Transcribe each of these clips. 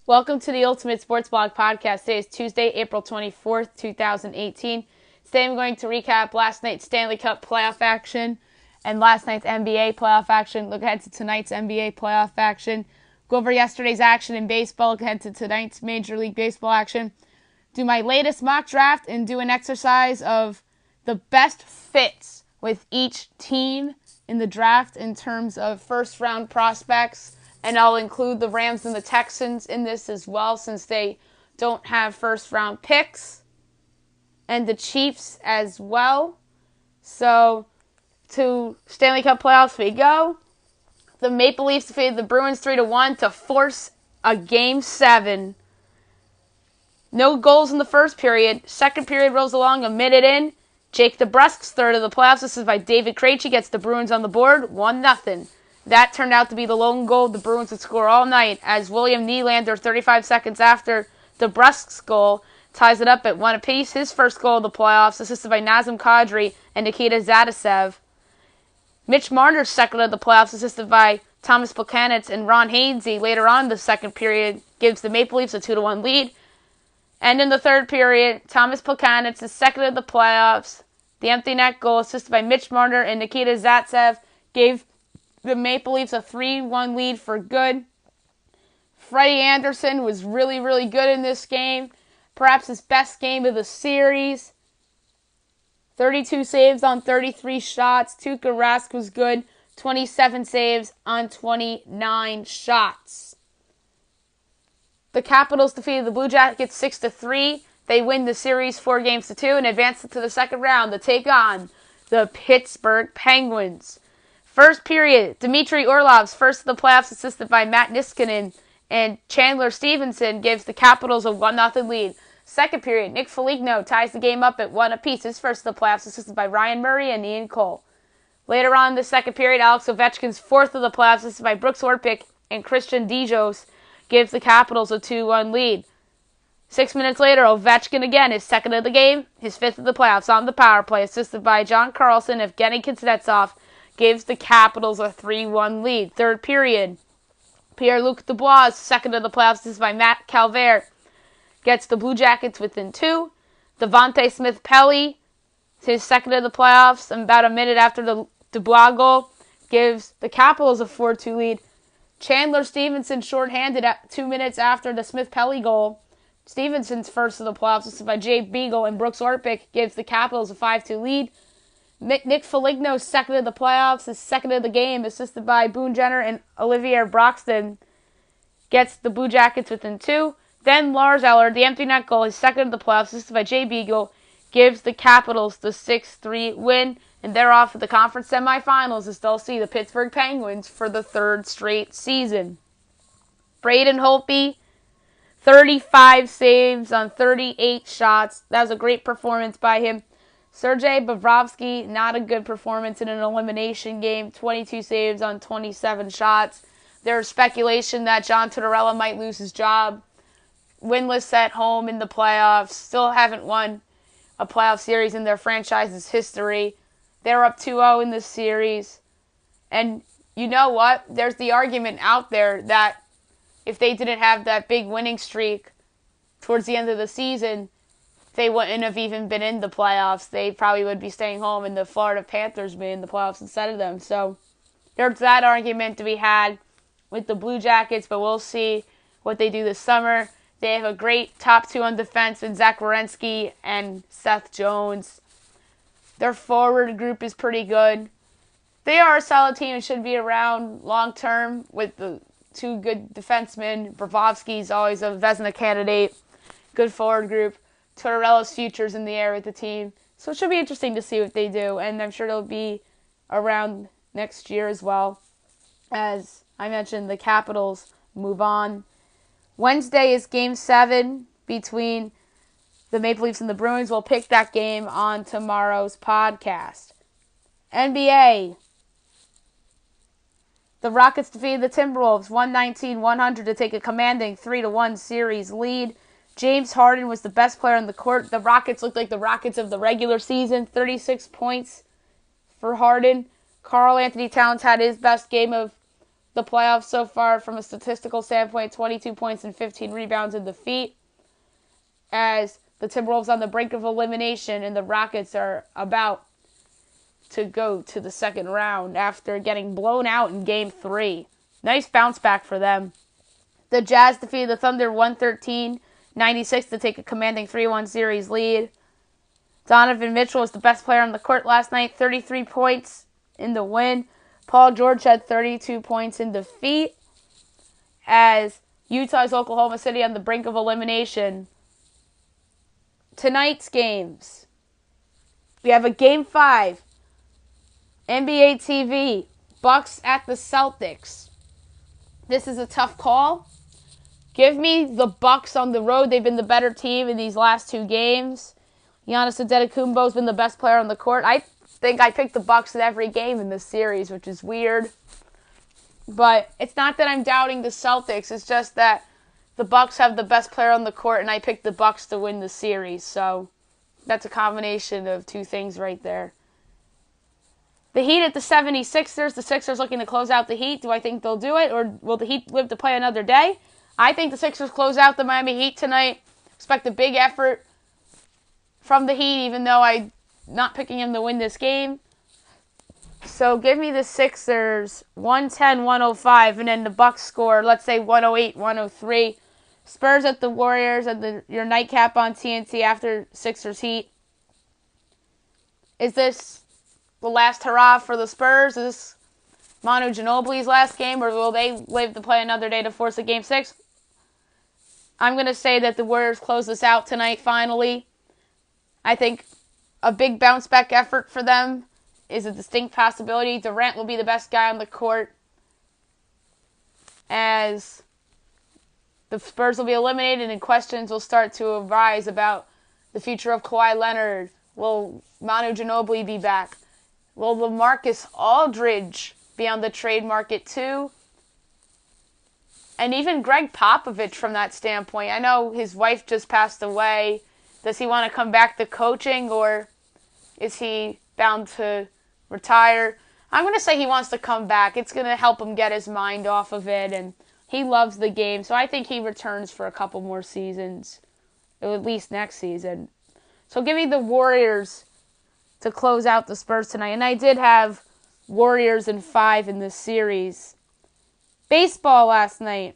Welcome to the Ultimate Sports Blog Podcast. Today is Tuesday, April 24th, 2018. Today I'm going to recap last night's Stanley Cup playoff action and last night's NBA playoff action. Look ahead to tonight's NBA playoff action. Go over yesterday's action in baseball. Look ahead to tonight's Major League Baseball action. Do my latest mock draft and do an exercise of the best fits with each team in the draft in terms of first-round prospects. And I'll include the Rams and the Texans in this as well since they don't have first-round picks. And the Chiefs as well. So, to Stanley Cup playoffs we go. The Maple Leafs defeated the Bruins 3-1 to force a Game 7. No goals in the first period. Second period rolls along a minute in. Jake DeBrusk's third of the playoffs. This is by David Krejci. Gets the Bruins on the board. 1-0. That turned out to be the lone goal the Bruins would score all night as William Nylander, 35 seconds after DeBrusk's goal, ties it up at 1 apiece. His first goal of the playoffs, assisted by Nazem Kadri and Nikita Zaitsev. Mitch Marner's second of the playoffs, assisted by Thomas Plekanec and Ron Hainsey. Later on in the second period, gives the Maple Leafs a 2-1 lead. And in the third period, Thomas Plekanec, second of the playoffs, the empty net goal, assisted by Mitch Marner and Nikita Zaitsev, gave the Maple Leafs a 3-1 lead for good. Freddie Anderson was really, really good in this game. Perhaps his best game of the series. 32 saves on 33 shots. Tuukka Rask was good. 27 saves on 29 shots. The Capitals defeated the Blue Jackets 6-3. They win the series 4-2 and advance to the second round to take on the Pittsburgh Penguins. First period, Dmitry Orlov's first of the playoffs, assisted by Matt Niskanen, and Chandler Stevenson gives the Capitals a 1-0 lead. Second period, Nick Foligno ties the game up at 1 apiece, his first of the playoffs, assisted by Ryan Murray and Ian Cole. Later on in the second period, Alex Ovechkin's fourth of the playoffs, assisted by Brooks Orpik and Christian Dijos, gives the Capitals a 2-1 lead. 6 minutes later, Ovechkin again, his second of the game, his fifth of the playoffs on the power play, assisted by John Carlson and Evgeny Kuznetsov, gives the Capitals a 3-1 lead. Third period, Pierre-Luc Dubois, second of the playoffs, this is by Matt Calvert, gets the Blue Jackets within 2. Devontae Smith-Pelly, his second of the playoffs, and about a minute after the Dubois goal, gives the Capitals a 4-2 lead. Chandler Stevenson shorthanded at 2 minutes after the Smith-Pelly goal. Stevenson's first of the playoffs, this is by Jay Beagle, and Brooks Orpik gives the Capitals a 5-2 lead. Nick Foligno's second of the playoffs, his second of the game, assisted by Boone Jenner and Olivier Broxton, gets the Blue Jackets within 2. Then Lars Eller, the empty net goal, his second of the playoffs, assisted by Jay Beagle, gives the Capitals the 6-3 win, and they're off to the conference semifinals as they'll see the Pittsburgh Penguins for the third straight season. Braden Holtby, 35 saves on 38 shots. That was a great performance by him. Sergei Bobrovsky, not a good performance in an elimination game. 22 saves on 27 shots. There's speculation that John Tortorella might lose his job. Winless at home in the playoffs. Still haven't won a playoff series in their franchise's history. They're up 2-0 in this series. And you know what? There's the argument out there that if they didn't have that big winning streak towards the end of the season, they wouldn't have even been in the playoffs. They probably would be staying home and the Florida Panthers be in the playoffs instead of them. So there's that argument to be had with the Blue Jackets, but we'll see what they do this summer. They have a great top 2 on defense in Zach Werenski and Seth Jones. Their forward group is pretty good. They are a solid team and should be around long term with the 2 good defensemen. Bobrovsky's always a Vezina candidate. Good forward group. Tortorella's future's in the air with the team. So it should be interesting to see what they do. And I'm sure they'll be around next year as well. As I mentioned, the Capitals move on. Wednesday is Game 7 between the Maple Leafs and the Bruins. We'll pick that game on tomorrow's podcast. NBA. The Rockets defeated the Timberwolves 119-100 to take a commanding 3-1 series lead. James Harden was the best player on the court. The Rockets looked like the Rockets of the regular season. 36 points for Harden. Karl Anthony Towns had his best game of the playoffs so far from a statistical standpoint, 22 points and 15 rebounds in defeat, as the Timberwolves on the brink of elimination and the Rockets are about to go to the second round after getting blown out in Game 3. Nice bounce back for them. The Jazz defeated the Thunder 113-96 to take a commanding 3-1 series lead. Donovan Mitchell was the best player on the court last night, 33 points in the win. Paul George had 32 points in defeat, as Utah's Oklahoma City on the brink of elimination. Tonight's games. We have a Game 5. NBA TV. Bucks at the Celtics. This is a tough call. Give me the Bucks on the road. They've been the better team in these last two games. Giannis Antetokounmpo's been the best player on the court. I think I picked the Bucks in every game in this series, which is weird. But it's not that I'm doubting the Celtics. It's just that the Bucks have the best player on the court, and I picked the Bucks to win the series. So that's a combination of two things right there. The Heat at the 76ers. The Sixers looking to close out the Heat. Do I think they'll do it, or will the Heat live to play another day? I think the Sixers close out the Miami Heat tonight. Expect a big effort from the Heat, even though I'm not picking them to win this game. So give me the Sixers 110-105, and then the Bucks score, let's say 108-103. Spurs at the Warriors, and your nightcap on TNT after Sixers Heat. Is this the last hurrah for the Spurs? Is this Manu Ginobili's last game, or will they live to play another day to force a Game 6? I'm going to say that the Warriors close this out tonight finally. I think a big bounce-back effort for them is a distinct possibility. Durant will be the best guy on the court, as the Spurs will be eliminated and questions will start to arise about the future of Kawhi Leonard. Will Manu Ginobili be back? Will LaMarcus Aldridge be on the trade market too? And even Greg Popovich from that standpoint. I know his wife just passed away. Does he want to come back to coaching, or is he bound to retire? I'm going to say he wants to come back. It's going to help him get his mind off of it, and he loves the game. So I think he returns for a couple more seasons, or at least next season. So give me the Warriors to close out the Spurs tonight. And I did have Warriors in 5 in this series. Baseball last night.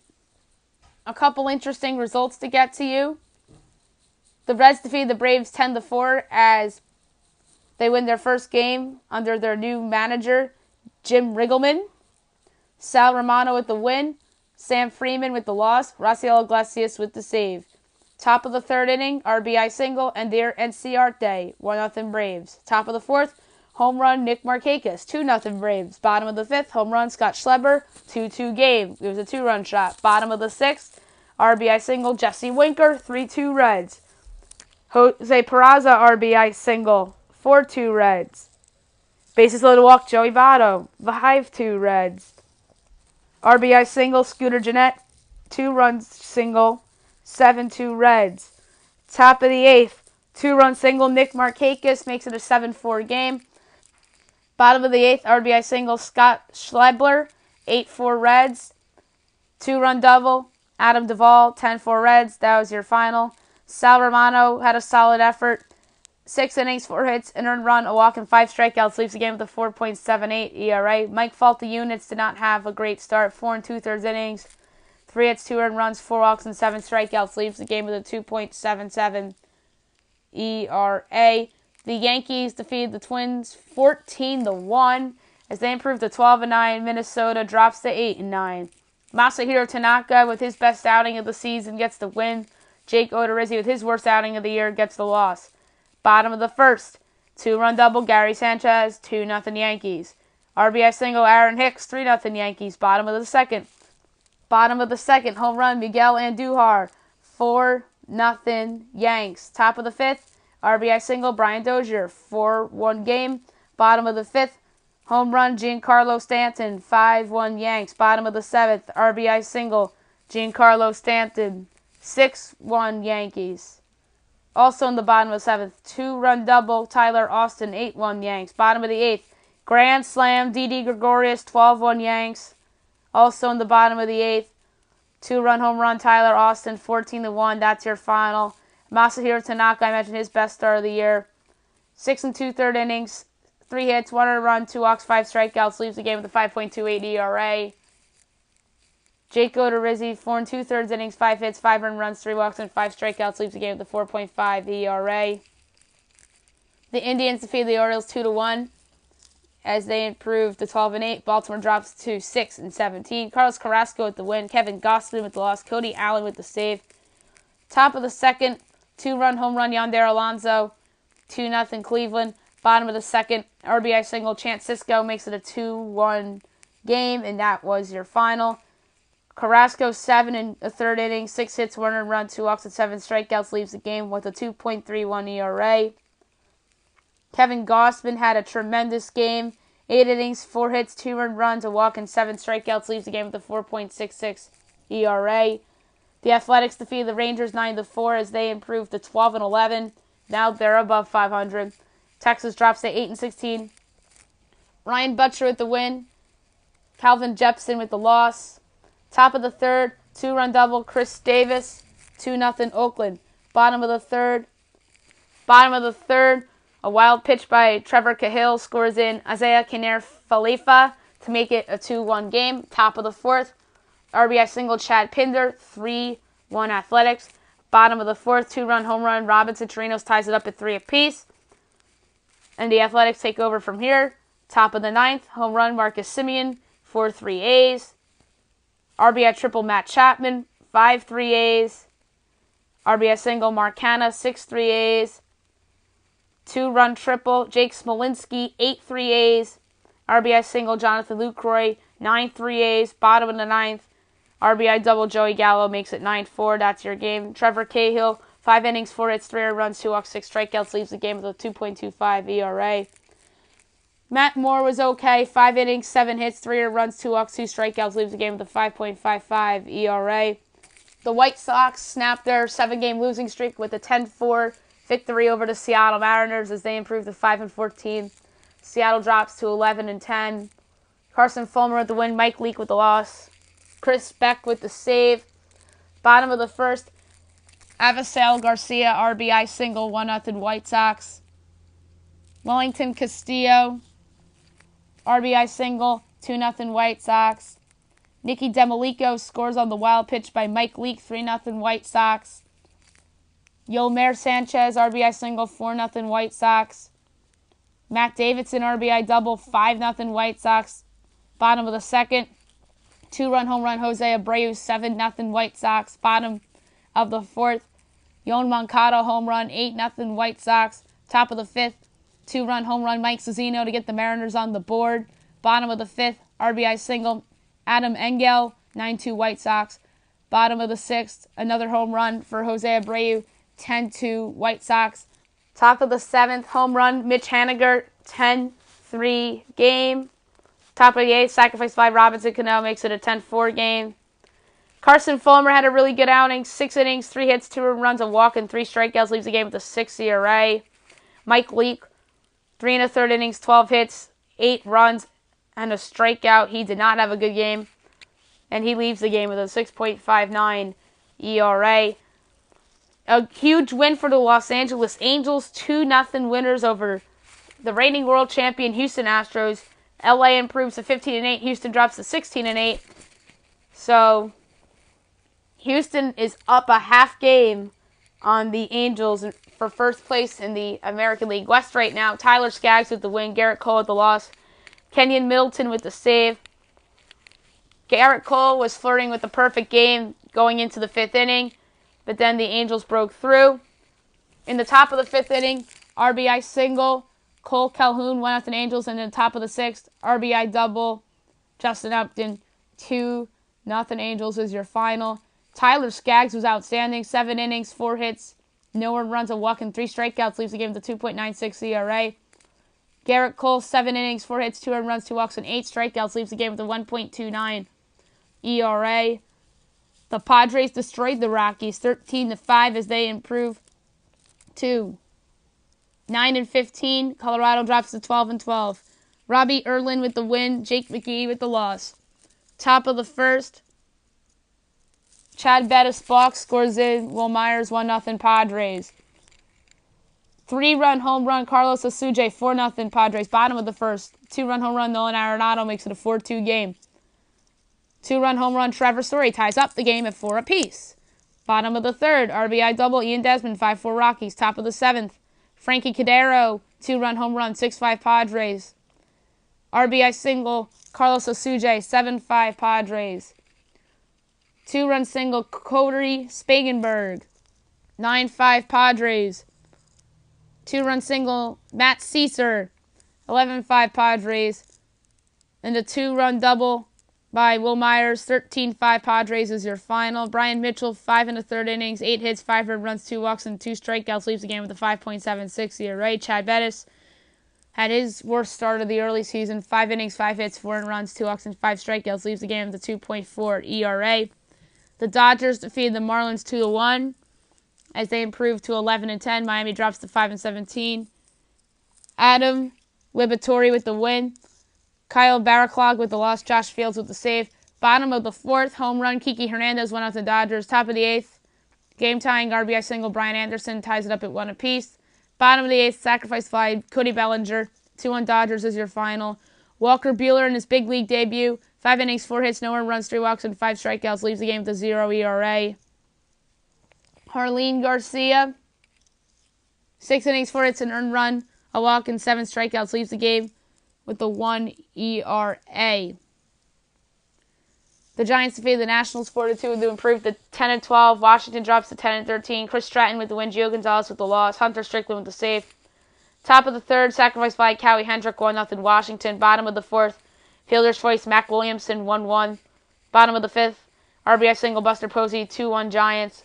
A couple interesting results to get to you. The Reds defeated the Braves 10-4 as they win their first game under their new manager, Jim Riggleman. Sal Romano with the win. Sam Freeman with the loss. Raciel Iglesias with the save. Top of the third inning, RBI single, and Enciarte, 1-0 Braves. Top of the fourth, home run Nick Markakis, 2-0 Braves. Bottom of the fifth, home run Scott Schleber, 2-2 game. It was a 2-run shot. Bottom of the sixth, RBI single Jesse Winker, 3-2 Reds. Jose Peraza RBI single, 4-2 Reds. Bases loaded walk Joey Votto, 5-2 Reds. RBI single Scooter Gennett, 2-run single, 7-2 Reds. Top of the eighth, 2-run single Nick Markakis makes it a 7-4 game. Bottom of the eighth, RBI single Scott Schleber, 8-4 Reds. 2-run double Adam Duvall, 10-4 Reds. That was your final. Sal Romano had a solid effort. 6 innings, 4 hits, an earned run, a walk, and 5 strikeouts. Leaves the game with a 4.78 ERA. Mike Falta units did not have a great start. 4 2/3 innings, 3 hits, 2 earned runs, 4 walks, and 7 strikeouts. Leaves the game with a 2.77 ERA. The Yankees defeated the Twins 14-1 as they improved to 12-9. Minnesota drops to 8-9. Masahiro Tanaka with his best outing of the season gets the win. Jake Odorizzi with his worst outing of the year gets the loss. Bottom of the first, 2-run double Gary Sanchez, 2-0 Yankees. RBI single Aaron Hicks, 3-0 Yankees. Bottom of the second, home run Miguel Andujar, 4-0 Yanks. Top of the fifth, RBI single Brian Dozier, 4-1 game. Bottom of the fifth, home run Giancarlo Stanton, 5-1 Yanks. Bottom of the seventh, RBI single Giancarlo Stanton, 6-1 Yankees. Also in the bottom of the seventh, 2-run double Tyler Austin, 8-1 Yanks. Bottom of the eighth, grand slam Didi Gregorius, 12-1 Yanks. Also in the bottom of the 8th, 2-run home run, Tyler Austin, 14-1. That's your final. Masahiro Tanaka, I mentioned his best start of the year. 6 2/3 innings, 3 hits, 1 earned run, 2 walks, 5 strikeouts, leaves the game with a 5.28 ERA. Jake Odorizzi, 4 2/3 innings, 5 hits, 5 earned runs, 3 walks, and 5 strikeouts, leaves the game with a 4.5 ERA. The Indians defeat the Orioles 2-1 as they improved to 12-8. Baltimore drops to 6-17. Carlos Carrasco with the win. Kevin Gausman with the loss. Cody Allen with the save. Top of the 2nd, 2-run home run, Yonder Alonso, 2-0 Cleveland. Bottom of the 2nd, RBI single, Chance Sisco makes it a 2-1 game, and that was your final. Carrasco, 7 1/3 innings, 6 hits, 1 earned run, 2 walks, and 7 strikeouts, leaves the game with a 2.31 ERA. Kevin Gausman had a tremendous game. 8 innings, 4 hits, 2 earned runs, a walk, and 7 strikeouts, leaves the game with a 4.66 ERA. The Athletics defeated the Rangers 9-4 as they improved to 12-11. Now they're above 500. Texas drops to 8-16. Ryan Butcher with the win. Calvin Jepson with the loss. Top of the 3rd, 2-run double, Chris Davis, 2-0 Oakland. Bottom of the third, a wild pitch by Trevor Cahill scores in Isaiah Kiner-Falefa to make it a 2-1 game. Top of the 4th, RBI single, Chad Pinder, 3-1 Athletics. Bottom of the 4th, 2-run home run, Robinson Chirinos ties it up at 3 apiece. And the Athletics take over from here. Top of the 9th, home run, Marcus Semien, 4-3 A's. RBI triple, Matt Chapman, 5-3 A's. RBI single, Mark Hanna, 6-3 A's. 2-run triple, Jake Smolinski, 8-3 A's. RBI single, Jonathan Lucroy, 9-3 A's. Bottom of the 9th, RBI double, Joey Gallo makes it 9-4. That's your game. Trevor Cahill, 5 innings, 4 hits, 3 earned runs, 2 walks, 6 strikeouts, leaves the game with a 2.25 ERA. Matt Moore was okay. 5 innings, 7 hits, 3 earned runs, 2 walks, 2 strikeouts, leaves the game with a 5.55 ERA. The White Sox snapped their 7-game losing streak with a 10-4 victory over the Seattle Mariners as they improved to 5-14. Seattle drops to 11-10. Carson Fulmer with the win. Mike Leake with the loss. Chris Beck with the save. Bottom of the 1st, Avisail Garcia, RBI single, 1-0 White Sox. Wellington Castillo, RBI single, 2-0 White Sox. Nicky Demolico scores on the wild pitch by Mike Leake, 3-0 White Sox. Yolmer Sanchez, RBI single, 4-0 White Sox. Matt Davidson, RBI double, 5-0 White Sox. Bottom of the 2nd, 2-run home run, Jose Abreu, 7-0 White Sox. Bottom of the 4th, Yoan Moncada home run, 8-0 White Sox. Top of the 5th, 2-run home run, Mike Zunino to get the Mariners on the board. Bottom of the 5th, RBI single, Adam Engel, 9-2 White Sox. Bottom of the 6th, another home run for Jose Abreu, 10-2 White Sox. Top of the 7th, home run, Mitch Haniger, 10-3 game. Top of the 8th, sacrifice by Robinson Cano makes it a 10-4 game. Carson Fulmer had a really good outing. 6 innings, 3 hits, 2 runs, a walk, and 3 strikeouts. Leaves the game with a 6 ERA. Mike Leake, 3 1/3 innings, 12 hits, 8 runs, and a strikeout. He did not have a good game. And he leaves the game with a 6.59 ERA. A huge win for the Los Angeles Angels. 2-0 winners over the reigning world champion Houston Astros. LA improves to 15-8. Houston drops to 16-8. So Houston is up a half game on the Angels for first place in the American League West right now. Tyler Skaggs with the win. Garrett Cole with the loss. Kenyon Middleton with the save. Garrett Cole was flirting with the perfect game going into the 5th inning, but then the Angels broke through. In the top of the 5th inning, RBI single, Cole Calhoun, 1-0 Angels, and in the top of the 6th, RBI double, Justin Upton, 2-0 Angels is your final. Tyler Skaggs was outstanding. 7 innings, 4 hits, no earned runs, a walk, and 3 strikeouts, leaves the game with a 2.96 ERA. Garrett Cole, 7 innings, 4 hits, 2 earned runs, 2 walks, and 8 strikeouts, leaves the game with a 1.29 ERA. The Padres destroyed the Rockies 13-5 as they improve to 9-15. Colorado drops to 12-12. Robbie Erlin with the win. Jake McGee with the loss. Top of the first, Chad Bettis balks, scores in. Will Myers 1-0 Padres. 3-run home run, Carlos Asuje, 4-0 Padres. Bottom of the first, 2-run home run, Nolan Arenado makes it a 4-2 game. 2-run home run, Trevor Story ties up the game at 4 apiece. Bottom of the third, RBI double, Ian Desmond, 5-4 Rockies. Top of the seventh, Frankie Cordero, 2-run home run, 6-5 Padres. RBI single, Carlos Asuje, 7-5 Padres. 2-run single, Cody Spagenberg, 9-5 Padres. 2-run single, Matt Caesar, 11-5 Padres. And a 2-run double by Will Myers, 13-5 Padres is your final. Brian Mitchell, 5 1/3 innings, 8 hits, 5 earned runs, 2 walks, and 2 strikeouts, leaves the game with a 5.76 ERA. Chad Bettis had his worst start of the early season, 5 innings, 5 hits, 4 earned runs, 2 walks, and 5 strikeouts, leaves the game with a 2.4 ERA. The Dodgers defeated the Marlins 2-1 as they improved to 11-10. Miami drops to 5-17. Adam Liberatore with the win. Kyle Barraclough with the loss. Josh Fields with the save. Bottom of the fourth, home run, Kiki Hernandez went out the Dodgers. Top of the eighth, game-tying RBI single, Brian Anderson ties it up at 1 apiece. Bottom of the eighth, sacrifice fly, Cody Bellinger. 2-1 Dodgers is your final. Walker Buehler in his big league debut. 5 innings, 4 hits, no earned runs, 3 walks, and 5 strikeouts, leaves the game with a 0 ERA. Harleen Garcia, 6 innings, 4 hits, an earned run, a walk, and 7 strikeouts, leaves the game with the 1 ERA. The Giants defeated the Nationals 4-2 to improve to 10-12. Washington drops to 10-13. Chris Stratton with the win. Gio Gonzalez with the loss. Hunter Strickland with the save. Top of the third, sacrifice fly, Cowie Hendrick, 1-0 Washington. Bottom of the fourth, fielder's choice, Mac Williamson, 1-1. Bottom of the fifth, RBI single, Buster Posey, 2-1 Giants.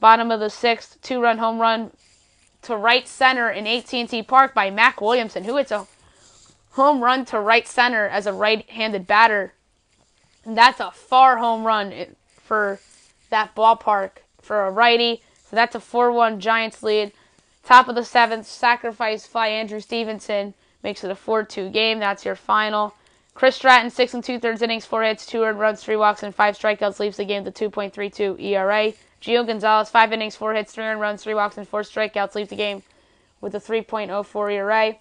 Bottom of the sixth, 2-run home run to right center in AT&T Park by Mac Williamson, who hits a home run to right center as a right-handed batter. And that's a far home run for that ballpark for a righty. So that's a 4-1 Giants lead. Top of the seventh, sacrifice fly, Andrew Stevenson makes it a 4-2 game. That's your final. Chris Stratton, 6 2/3 innings, 4 hits, 2 earned runs, 3 walks, and 5 strikeouts, leaves the game to 2.32 ERA. Gio Gonzalez, 5 innings, 4 hits, 3 earned runs, 3 walks, and 4 strikeouts, leaves the game with a 3.04 ERA.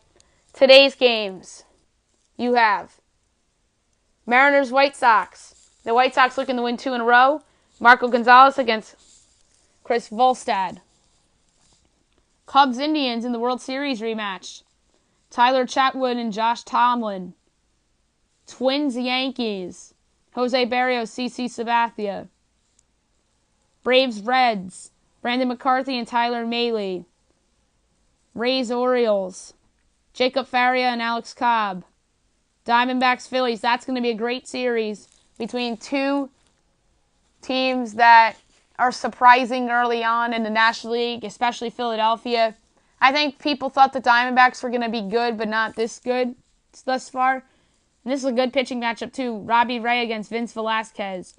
Today's games, you have Mariners, White Sox. The White Sox looking to win 2 in a row. Marco Gonzalez against Chris Volstad. Cubs, Indians in the World Series rematch. Tyler Chatwood and Josh Tomlin. Twins, Yankees. Jose Barrios, CC Sabathia. Braves, Reds. Brandon McCarthy and Tyler Mahle. Rays, Orioles. Jacob Faria and Alex Cobb. Diamondbacks, Phillies. That's going to be a great series between two teams that are surprising early on in the National League, especially Philadelphia. I think people thought the Diamondbacks were going to be good, but not this good thus far. And this is a good pitching matchup, too. Robbie Ray against Vince Velasquez.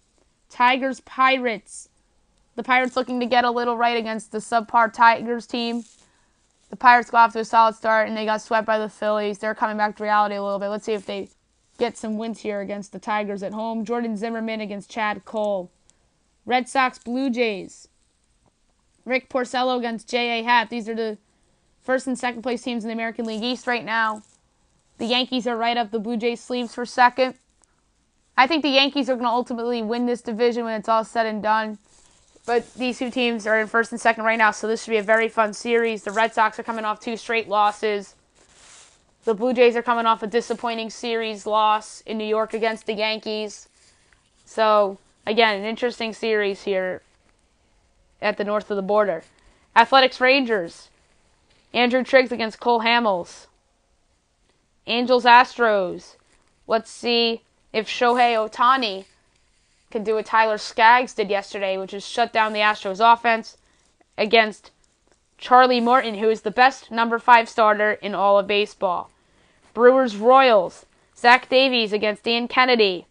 Tigers, Pirates. The Pirates looking to get a little right against the subpar Tigers team. The Pirates got off to a solid start, and they got swept by the Phillies. They're coming back to reality a little bit. Let's see if they get some wins here against the Tigers at home. Jordan Zimmerman against Chad Cole. Red Sox, Blue Jays. Rick Porcello against J.A. Happ. These are the first and second place teams in the American League East right now. The Yankees are right up the Blue Jays' sleeves for second. I think the Yankees are going to ultimately win this division when it's all said and done. But these two teams are in first and second right now, so this should be a very fun series. The Red Sox are coming off 2 straight losses. The Blue Jays are coming off a disappointing series loss in New York against the Yankees. So, again, an interesting series here at the north of the border. Athletics, Rangers. Andrew Triggs against Cole Hamels. Angels, Astros. Let's see if Shohei Ohtani can do what Tyler Skaggs did yesterday, which is shut down the Astros offense against Charlie Morton, who is the best number 5 starter in all of baseball. Brewers, Royals. Zach Davies against Ian Kennedy.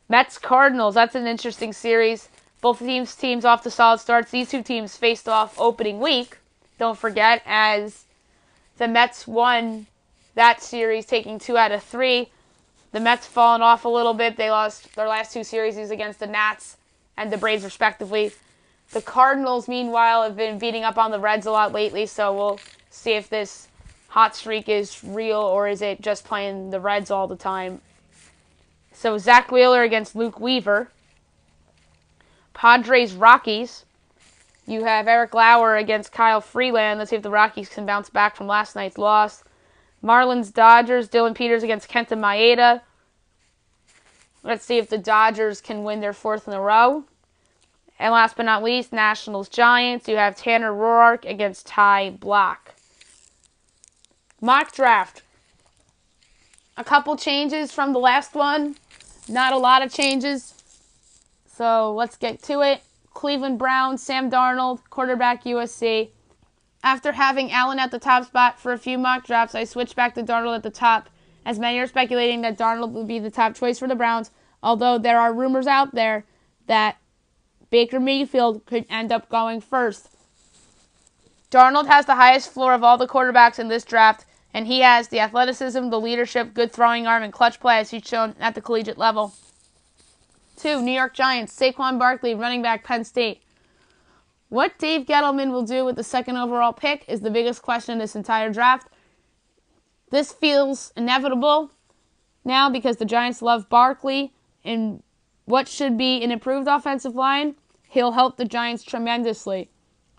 Mets, Cardinals. That's an interesting series. Both teams off to solid starts. These two teams faced off opening week. Don't forget, as the Mets won that series, taking 2 out of 3. The Mets fallen off a little bit. They lost their last two series against the Nats and the Braves, respectively. The Cardinals, meanwhile, have been beating up on the Reds a lot lately, so we'll see if this hot streak is real or is it just playing the Reds all the time. So Zach Wheeler against Luke Weaver. Padres, Rockies. You have Eric Lauer against Kyle Freeland. Let's see if the Rockies can bounce back from last night's loss. Marlins, Dodgers, Dylan Peters against Kenta Maeda. Let's see if the Dodgers can win their fourth in a row. And last but not least, Nationals, Giants. You have Tanner Roark against Ty Block. Mock draft. A couple changes from the last one. Not a lot of changes. So let's get to it. Cleveland Browns, Sam Darnold, quarterback, USC. After having Allen at the top spot for a few mock drafts, I switched back to Darnold at the top, as many are speculating that Darnold will be the top choice for the Browns, although there are rumors out there that Baker Mayfield could end up going first. Darnold has the highest floor of all the quarterbacks in this draft, and he has the athleticism, the leadership, good throwing arm, and clutch play as he's shown at the collegiate level. 2. New York Giants, Saquon Barkley, running back, Penn State. What Dave Gettleman will do with the second overall pick is the biggest question in this entire draft. This feels inevitable now because the Giants love Barkley and what should be an improved offensive line. He'll help the Giants tremendously.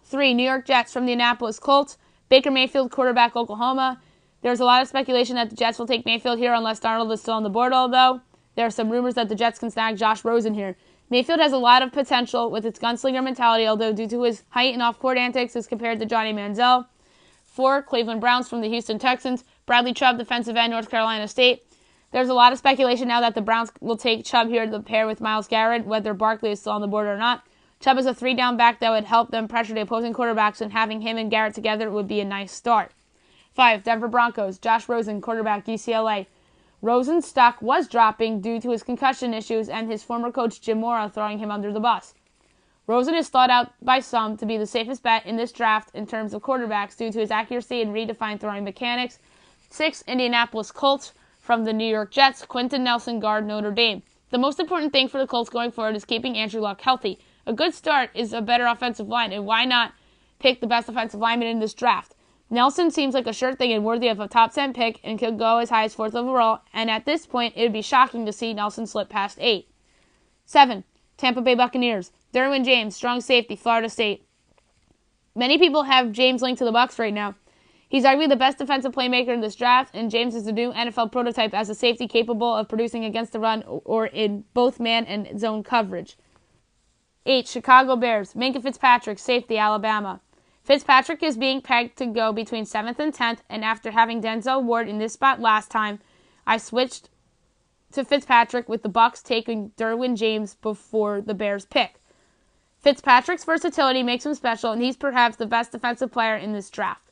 3. New York Jets from the Indianapolis Colts, Baker Mayfield, quarterback, Oklahoma. There's a lot of speculation that the Jets will take Mayfield here unless Darnold is still on the board, although there are some rumors that the Jets can snag Josh Rosen here. Mayfield has a lot of potential with its gunslinger mentality, although due to his height and off-court antics as compared to Johnny Manziel. 4. Cleveland Browns from the Houston Texans, Bradley Chubb, defensive end, North Carolina State. There's a lot of speculation now that the Browns will take Chubb here to pair with Myles Garrett, whether Barkley is still on the board or not. Chubb is a 3-down back that would help them pressure the opposing quarterbacks, and having him and Garrett together would be a nice start. 5. Denver Broncos, Josh Rosen, quarterback, UCLA. Rosen's stock was dropping due to his concussion issues and his former coach Jim Mora throwing him under the bus. Rosen is thought out by some to be the safest bet in this draft in terms of quarterbacks due to his accuracy and redefined throwing mechanics. 6. Indianapolis Colts from the New York Jets, Quentin Nelson, guard, Notre Dame. The most important thing for the Colts going forward is keeping Andrew Luck healthy. A good start is a better offensive line, and why not pick the best offensive lineman in this draft? Nelson seems like a sure thing and worthy of a top 10 pick and could go as high as 4th overall, and at this point, it would be shocking to see Nelson slip past 8. 7. Tampa Bay Buccaneers, Derwin James, strong safety, Florida State. Many people have James linked to the Bucs right now. He's arguably the best defensive playmaker in this draft, and James is the new NFL prototype as a safety capable of producing against the run or in both man and zone coverage. 8. Chicago Bears, Minkah Fitzpatrick, safety, Alabama. Fitzpatrick is being pegged to go between 7th and 10th, and after having Denzel Ward in this spot last time, I switched to Fitzpatrick with the Bucs taking Derwin James before the Bears pick. Fitzpatrick's versatility makes him special, and he's perhaps the best defensive player in this draft.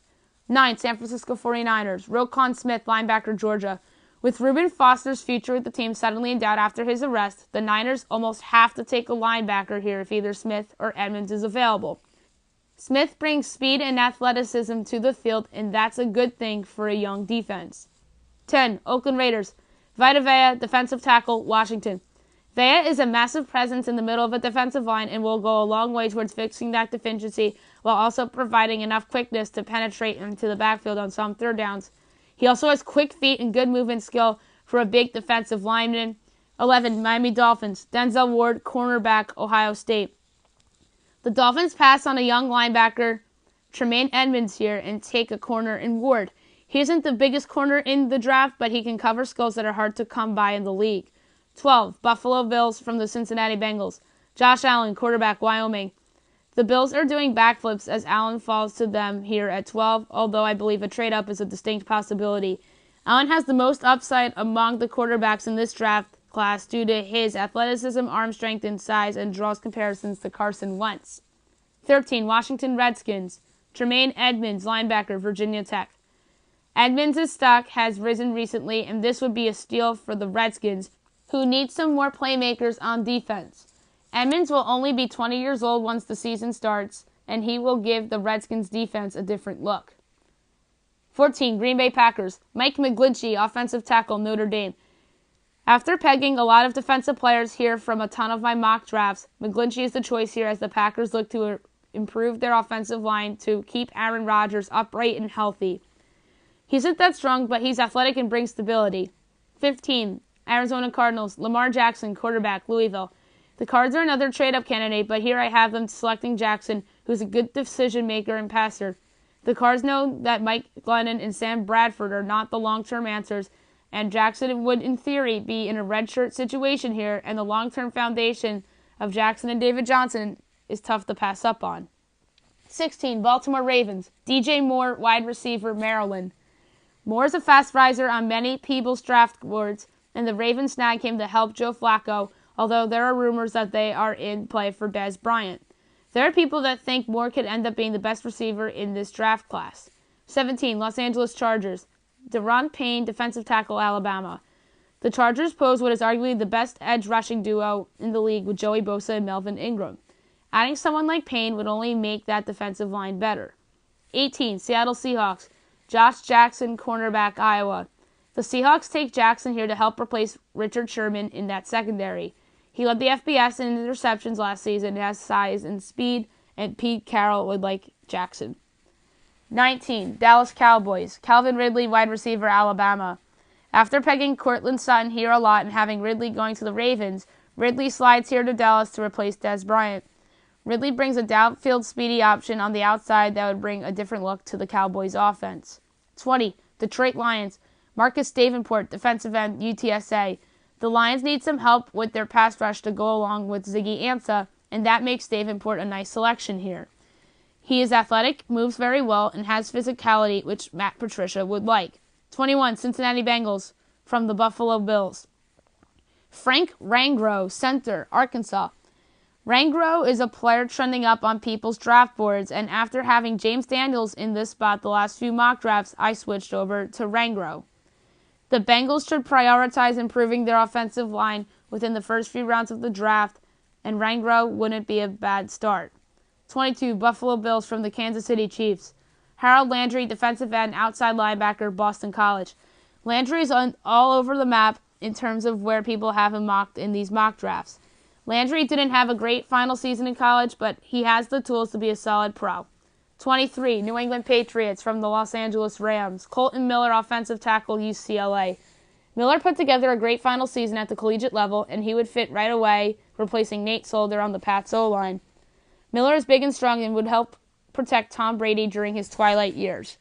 9. San Francisco 49ers, Roquan Smith, linebacker, Georgia. With Reuben Foster's future with the team suddenly in doubt after his arrest, the Niners almost have to take a linebacker here if either Smith or Edmonds is available. Smith brings speed and athleticism to the field, and that's a good thing for a young defense. 10. Oakland Raiders, Vita Vea, defensive tackle, Washington. Vea is a massive presence in the middle of a defensive line and will go a long way towards fixing that deficiency while also providing enough quickness to penetrate into the backfield on some third downs. He also has quick feet and good movement skill for a big defensive lineman. 11. Miami Dolphins, Denzel Ward, cornerback, Ohio State. The Dolphins pass on a young linebacker, Tremaine Edmonds here, and take a corner in Ward. He isn't the biggest corner in the draft, but he can cover skills that are hard to come by in the league. 12. Buffalo Bills from the Cincinnati Bengals, Josh Allen, quarterback, Wyoming. The Bills are doing backflips as Allen falls to them here at 12, although I believe a trade-up is a distinct possibility. Allen has the most upside among the quarterbacks in this draft class due to his athleticism, arm strength, and size, and draws comparisons to Carson Wentz. 13. Washington Redskins, Tremaine Edmonds, linebacker, Virginia Tech. Edmonds' stock has risen recently, and this would be a steal for the Redskins, who need some more playmakers on defense. Edmonds will only be 20 years old once the season starts, and he will give the Redskins defense a different look. 14. Green Bay Packers, Mike McGlinchey, offensive tackle, Notre Dame. After pegging a lot of defensive players here from a ton of my mock drafts, McGlinchey is the choice here as the Packers look to improve their offensive line to keep Aaron Rodgers upright and healthy. He isn't that strong, but he's athletic and brings stability. 15. Arizona Cardinals, Lamar Jackson, quarterback, Louisville. The Cards are another trade-up candidate, but here I have them selecting Jackson, who's a good decision-maker and passer. The Cards know that Mike Glennon and Sam Bradford are not the long-term answers, and Jackson would, in theory, be in a redshirt situation here, and the long-term foundation of Jackson and David Johnson is tough to pass up on. 16. Baltimore Ravens, DJ Moore, wide receiver, Maryland. Moore is a fast riser on many people's draft boards, and the Ravens snag him to help Joe Flacco, although there are rumors that they are in play for Dez Bryant. There are people that think Moore could end up being the best receiver in this draft class. 17. Los Angeles Chargers, Deron Payne, defensive tackle, Alabama. The Chargers pose what is arguably the best edge rushing duo in the league with Joey Bosa and Melvin Ingram. Adding someone like Payne would only make that defensive line better. 18. Seattle Seahawks, Josh Jackson, cornerback, Iowa. The Seahawks take Jackson here to help replace Richard Sherman in that secondary. He led the FBS in interceptions last season and has size and speed, and Pete Carroll would like Jackson. 19. Dallas Cowboys, Calvin Ridley, wide receiver, Alabama. After pegging Courtland Sutton here a lot and having Ridley going to the Ravens, Ridley slides here to Dallas to replace Dez Bryant. Ridley brings a downfield speedy option on the outside that would bring a different look to the Cowboys' offense. 20. Detroit Lions, Marcus Davenport, defensive end, UTSA. The Lions need some help with their pass rush to go along with Ziggy Ansah, and that makes Davenport a nice selection here. He is athletic, moves very well, and has physicality, which Matt Patricia would like. 21. Cincinnati Bengals, from the Buffalo Bills. Frank Rangro, center, Arkansas. Rangro is a player trending up on people's draft boards, and after having James Daniels in this spot the last few mock drafts, I switched over to Rangro. The Bengals should prioritize improving their offensive line within the first few rounds of the draft, and Rangro wouldn't be a bad start. 22. Buffalo Bills, from the Kansas City Chiefs. Harold Landry, defensive end, outside linebacker, Boston College. Landry is all over the map in terms of where people have him mocked in these mock drafts. Landry didn't have a great final season in college, but he has the tools to be a solid pro. 23. New England Patriots, from the Los Angeles Rams. Colton Miller, offensive tackle, UCLA. Miller put together a great final season at the collegiate level, and he would fit right away, replacing Nate Solder on the Pats O-line. Miller is big and strong and would help protect Tom Brady during his twilight years.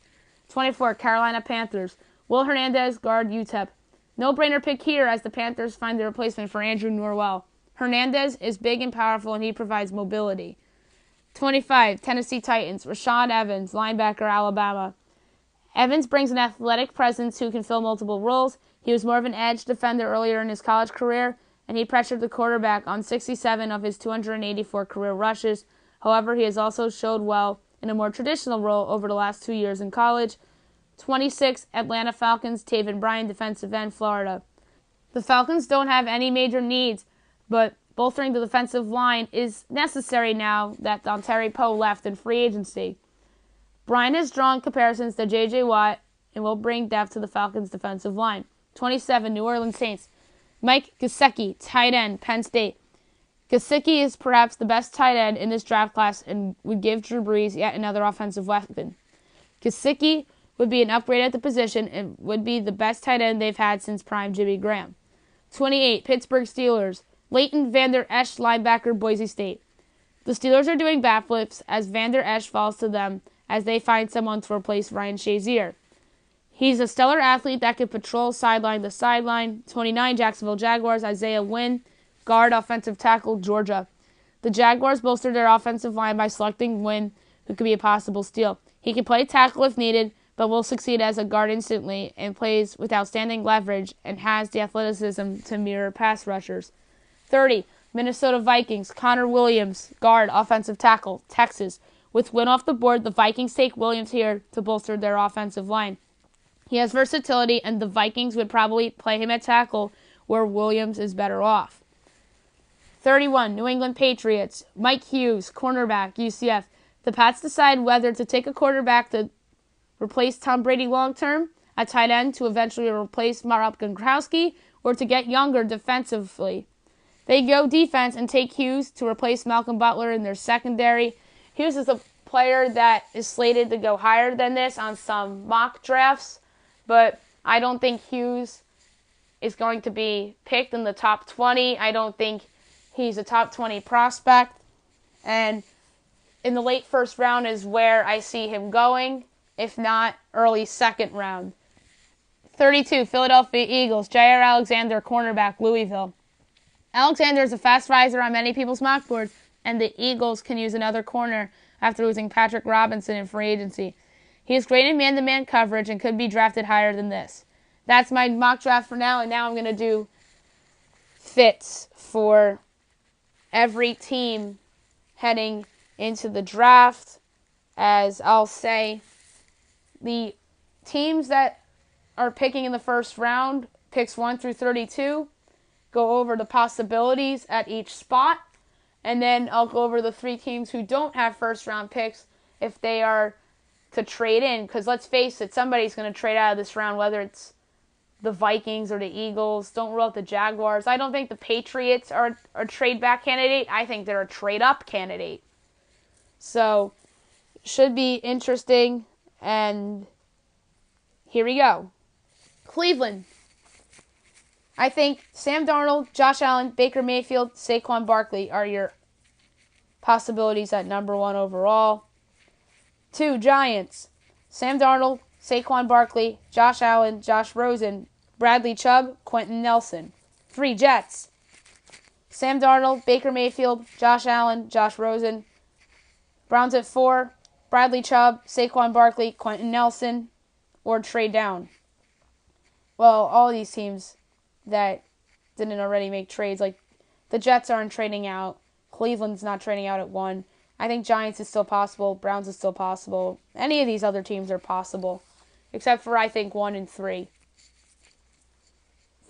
24. Carolina Panthers, Will Hernandez, guard, UTEP. No-brainer pick here as the Panthers find the replacement for Andrew Norwell. Hernandez is big and powerful, and he provides mobility. 25. Tennessee Titans, Rashaan Evans, linebacker, Alabama. Evans brings an athletic presence who can fill multiple roles. He was more of an edge defender earlier in his college career, and he pressured the quarterback on 67 of his 284 career rushes. However, he has also showed well in a more traditional role over the last 2 years in college. 26. Atlanta Falcons, Taven Bryan, defensive end, Florida. The Falcons don't have any major needs, but bolstering the defensive line is necessary now that Dontari Poe left in free agency. Bryan has drawn comparisons to J.J. Watt and will bring depth to the Falcons' defensive line. 27. New Orleans Saints, Mike Gesicki, tight end, Penn State. Gesicki is perhaps the best tight end in this draft class and would give Drew Brees yet another offensive weapon. Gesicki would be an upgrade at the position and would be the best tight end they've had since prime Jimmy Graham. 28. Pittsburgh Steelers, Leighton Vander Esch, linebacker, Boise State. The Steelers are doing backflips as Vander Esch falls to them as they find someone to replace Ryan Shazier. He's a stellar athlete that can patrol sideline to sideline. 29. Jacksonville Jaguars, Isaiah Wynn, guard, offensive tackle, Georgia. The Jaguars bolstered their offensive line by selecting Wynn, who could be a possible steal. He can play tackle if needed, but will succeed as a guard instantly and plays with outstanding leverage and has the athleticism to mirror pass rushers. 30. Minnesota Vikings, Connor Williams, guard, offensive tackle, Texas. With Wynn off the board, the Vikings take Williams here to bolster their offensive line. He has versatility, and the Vikings would probably play him at tackle where Williams is better off. 31. New England Patriots, Mike Hughes, cornerback, UCF. The Pats decide whether to take a quarterback to replace Tom Brady long-term, a tight end to eventually replace Mark Gronkowski, or to get younger defensively. They go defense and take Hughes to replace Malcolm Butler in their secondary. Hughes is a player that is slated to go higher than this on some mock drafts, but I don't think Hughes is going to be picked in the top 20. I don't think he's a top 20 prospect. And in the late first round is where I see him going, if not early second round. 32, Philadelphia Eagles, Jair Alexander, cornerback, Louisville. Alexander is a fast riser on many people's mock boards, and the Eagles can use another corner after losing Patrick Robinson in free agency. He is great in man-to-man coverage and could be drafted higher than this. That's my mock draft for now, and now I'm going to do fits for every team heading into the draft. As I'll say, the teams that are picking in the first round, picks 1 through 32, go over the possibilities at each spot, and then I'll go over the 3 teams who don't have first-round picks if they are to trade in, because let's face it, somebody's going to trade out of this round, whether it's the Vikings or the Eagles. Don't rule out the Jaguars. I don't think the Patriots are a trade-back candidate. I think they're a trade-up candidate. So, should be interesting, and here we go. Cleveland. I think Sam Darnold, Josh Allen, Baker Mayfield, Saquon Barkley are your possibilities at number 1 overall. 2, Giants. Sam Darnold, Saquon Barkley, Josh Allen, Josh Rosen, Bradley Chubb, Quentin Nelson. 3, Jets. Sam Darnold, Baker Mayfield, Josh Allen, Josh Rosen. Browns at 4, Bradley Chubb, Saquon Barkley, Quentin Nelson, or trade down. Well, all these teams that didn't already make trades, like the Jets aren't trading out, Cleveland's not trading out at 1. I think Giants is still possible, Browns is still possible. Any of these other teams are possible, except for I think 1 and 3.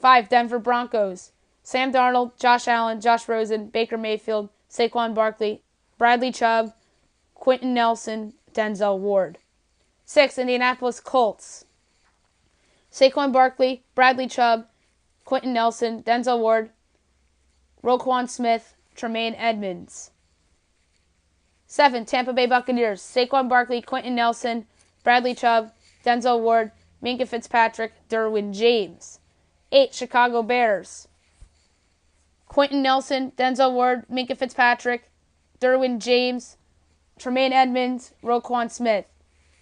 5, Denver Broncos. Sam Darnold, Josh Allen, Josh Rosen, Baker Mayfield, Saquon Barkley, Bradley Chubb, Quentin Nelson, Denzel Ward. 6, Indianapolis Colts. Saquon Barkley, Bradley Chubb, Quentin Nelson, Denzel Ward, Roquan Smith, Tremaine Edmonds. 7, Tampa Bay Buccaneers. Saquon Barkley, Quentin Nelson, Bradley Chubb, Denzel Ward, Minkah Fitzpatrick, Derwin James. 8, Chicago Bears. Quentin Nelson, Denzel Ward, Minkah Fitzpatrick, Derwin James, Tremaine Edmonds, Roquan Smith.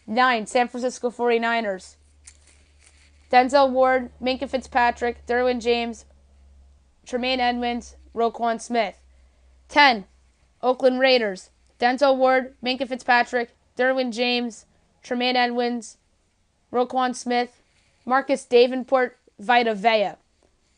9, San Francisco 49ers. Denzel Ward, Minkah Fitzpatrick, Derwin James, Tremaine Edmonds, Roquan Smith. 10, Oakland Raiders. Denzel Ward, Minkah Fitzpatrick, Derwin James, Tremaine Edmonds, Roquan Smith, Marcus Davenport, Vita Vea.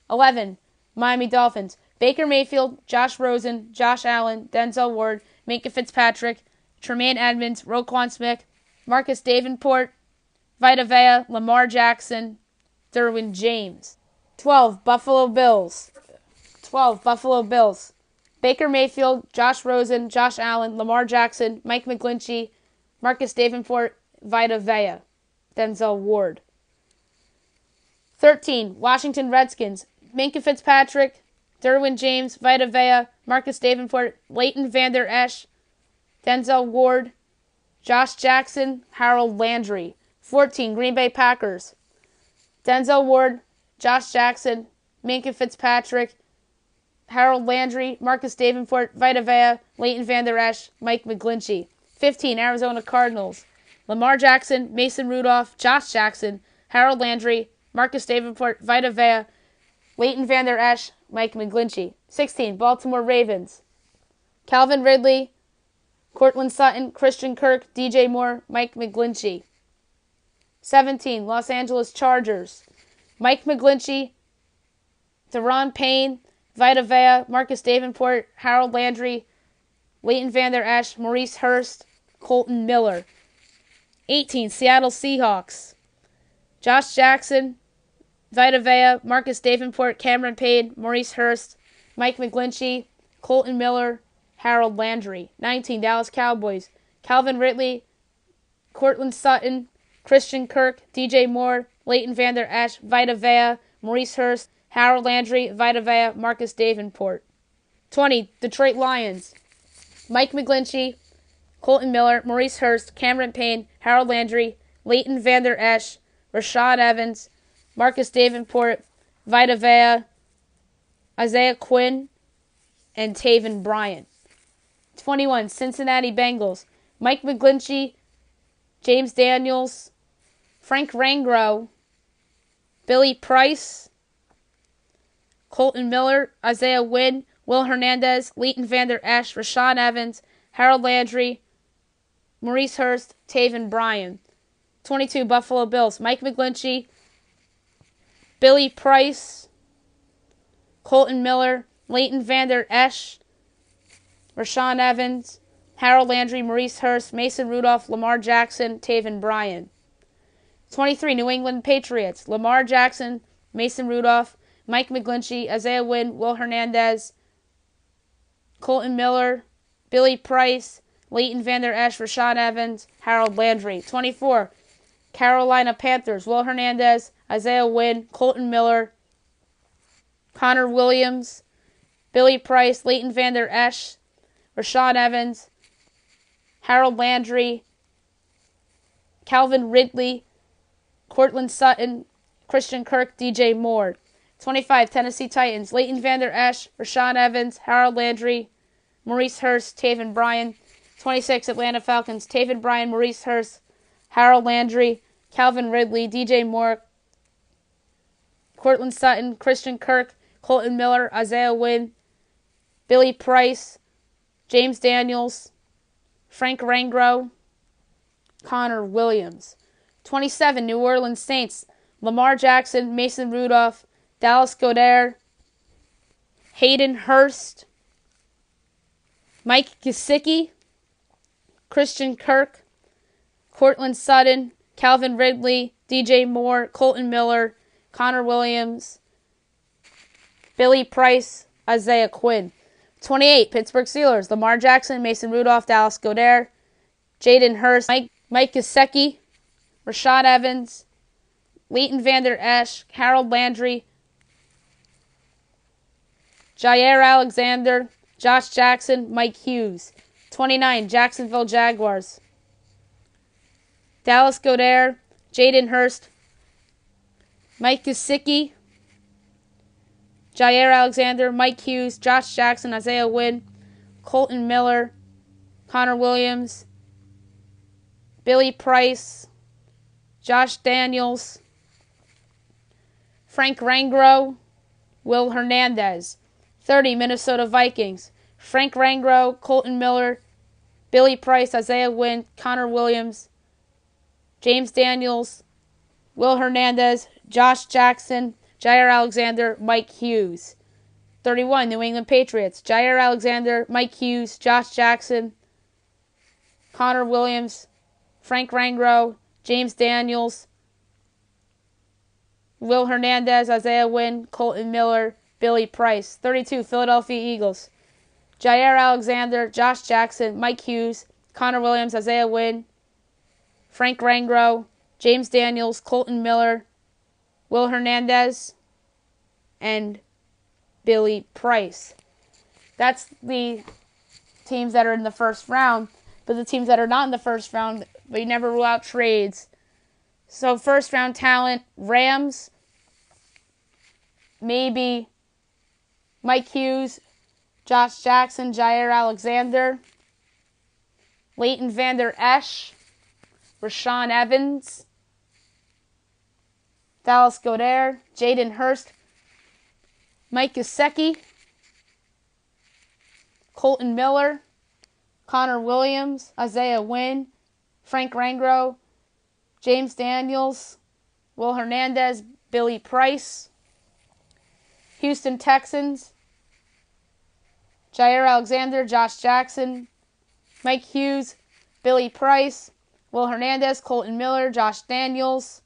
11, Miami Dolphins. Baker Mayfield, Josh Rosen, Josh Allen, Denzel Ward, Minkah Fitzpatrick, Tremaine Edmonds, Roquan Smith, Marcus Davenport, Vita Vea, Lamar Jackson, Derwin James. 12, Buffalo Bills. Baker Mayfield, Josh Rosen, Josh Allen, Lamar Jackson, Mike McGlinchey, Marcus Davenport, Vita Vea, Denzel Ward. 13, Washington Redskins. Minkah Fitzpatrick, Derwin James, Vita Vea, Marcus Davenport, Leighton Vander Esch, Denzel Ward, Josh Jackson, Harold Landry. 14, Green Bay Packers. Denzel Ward, Josh Jackson, Minkah Fitzpatrick, Harold Landry, Marcus Davenport, Vita Vea, Leighton Vander Esch, Mike McGlinchey. 15, Arizona Cardinals. Lamar Jackson, Mason Rudolph, Josh Jackson, Harold Landry, Marcus Davenport, Vita Vea, Leighton Vander Esch, Mike McGlinchey. 16, Baltimore Ravens. Calvin Ridley, Courtland Sutton, Christian Kirk, DJ Moore, Mike McGlinchey. 17, Los Angeles Chargers. Mike McGlinchey, Deron Payne, Vita Vea, Marcus Davenport, Harold Landry, Leighton Vander Esch, Maurice Hurst, Colton Miller. 18, Seattle Seahawks. Josh Jackson, Vita Vea, Marcus Davenport, Cameron Payne, Maurice Hurst, Mike McGlinchey, Colton Miller, Harold Landry. 19, Dallas Cowboys. Calvin Ridley, Courtland Sutton, Christian Kirk, DJ Moore, Leighton Vander Esch, Vita Vea, Maurice Hurst, Harold Landry, Vita Vea, Marcus Davenport. 20, Detroit Lions. Mike McGlinchey, Colton Miller, Maurice Hurst, Cameron Payne, Harold Landry, Leighton Vander Esch, Rashawn Evans, Marcus Davenport, Vita Vea, Isaiah Quinn, and Taven Bryan. 21, Cincinnati Bengals. Mike McGlinchey, James Daniels, Frank Rangro, Billy Price, Colton Miller, Isaiah Wynn, Will Hernandez, Leighton Vander Esch, Rashawn Evans, Harold Landry, Maurice Hurst, Taven Bryan. 22, Buffalo Bills. Mike McGlinchey, Billy Price, Colton Miller, Leighton Vander Esch, Rashawn Evans, Harold Landry, Maurice Hurst, Mason Rudolph, Lamar Jackson, Taven Bryan. 23, New England Patriots. Lamar Jackson, Mason Rudolph, Mike McGlinchey, Isaiah Wynn, Will Hernandez, Colton Miller, Billy Price, Leighton Vander Esch, Rashawn Evans, Harold Landry. 24, Carolina Panthers. Will Hernandez, Isaiah Wynn, Colton Miller, Connor Williams, Billy Price, Leighton Vander Esch, Rashawn Evans, Harold Landry, Calvin Ridley, Cortland Sutton, Christian Kirk, DJ Moore. 25, Tennessee Titans. Leighton Vander Esch, Rashawn Evans, Harold Landry, Maurice Hurst, Taven Bryan. 26, Atlanta Falcons. Taven Bryan, Maurice Hurst, Harold Landry, Calvin Ridley, DJ Moore, Cortland Sutton, Christian Kirk, Colton Miller, Isaiah Wynn, Billy Price, James Daniels, Frank Rangro, Connor Williams. 27, New Orleans Saints. Lamar Jackson, Mason Rudolph, Dallas Goedert, Hayden Hurst, Mike Gesicki, Christian Kirk, Cortland Sutton, Calvin Ridley, DJ Moore, Colton Miller, Connor Williams, Billy Price, Isaiah Quinn. 28, Pittsburgh Steelers. Lamar Jackson, Mason Rudolph, Dallas Goedert, Jaden Hurst, Mike Gesicki, Rashawn Evans, Leighton Vander Esch, Harold Landry, Jair Alexander, Josh Jackson, Mike Hughes. 29, Jacksonville Jaguars. Dallas Goedert, Jaden Hurst, Mike Gesicki, Jair Alexander, Mike Hughes, Josh Jackson, Isaiah Wynn, Colton Miller, Connor Williams, Billy Price, Josh Daniels, Frank Rangro, Will Hernandez. 30, Minnesota Vikings. Frank Rangro, Colton Miller, Billy Price, Isaiah Wynn, Connor Williams, James Daniels, Will Hernandez, Josh Jackson, Jair Alexander, Mike Hughes. 31, New England Patriots. Jair Alexander, Mike Hughes, Josh Jackson, Connor Williams, Frank Rangro, James Daniels, Will Hernandez, Isaiah Wynn, Colton Miller, Billy Price. 32, Philadelphia Eagles. Jair Alexander, Josh Jackson, Mike Hughes, Connor Williams, Isaiah Wynn, Frank Rangro, James Daniels, Colton Miller, Will Hernandez, and Billy Price. That's the teams that are in the first round, but the teams that are not in the first round, we never rule out trades. So first round talent, Rams, maybe Mike Hughes, Josh Jackson, Jair Alexander, Leighton Vander Esch, Rashawn Evans, Dallas Goedert, Jaden Hurst, Mike Gesicki, Colton Miller, Connor Williams, Isaiah Wynn, Frank Rangro, James Daniels, Will Hernandez, Billy Price. Houston Texans, Jair Alexander, Josh Jackson, Mike Hughes, Billy Price, Will Hernandez, Colton Miller, Josh Daniels,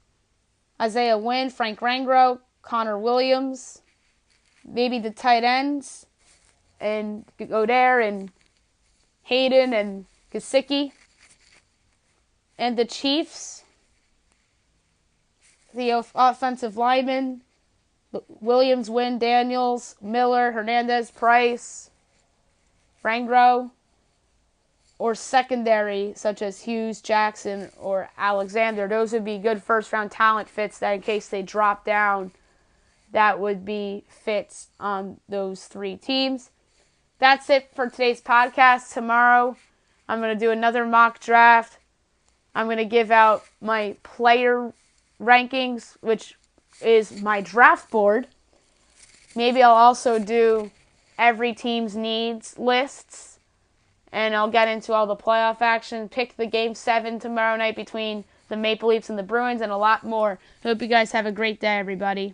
Isaiah Wynn, Frank Rangro, Connor Williams, maybe the tight ends, and Goedert and Hayden and Gesicki. And the Chiefs, the offensive lineman, Williams, Wynn, Daniels, Miller, Hernandez, Price, Rangro, or secondary such as Hughes, Jackson, or Alexander. Those would be good first-round talent fits that in case they drop down, that would be fits on those three teams. That's it for today's podcast. Tomorrow, I'm going to do another mock draft. I'm going to give out my player rankings, which is my draft board. Maybe I'll also do every team's needs lists, and I'll get into all the playoff action, pick the Game 7 tomorrow night between the Maple Leafs and the Bruins, and a lot more. Hope you guys have a great day, everybody.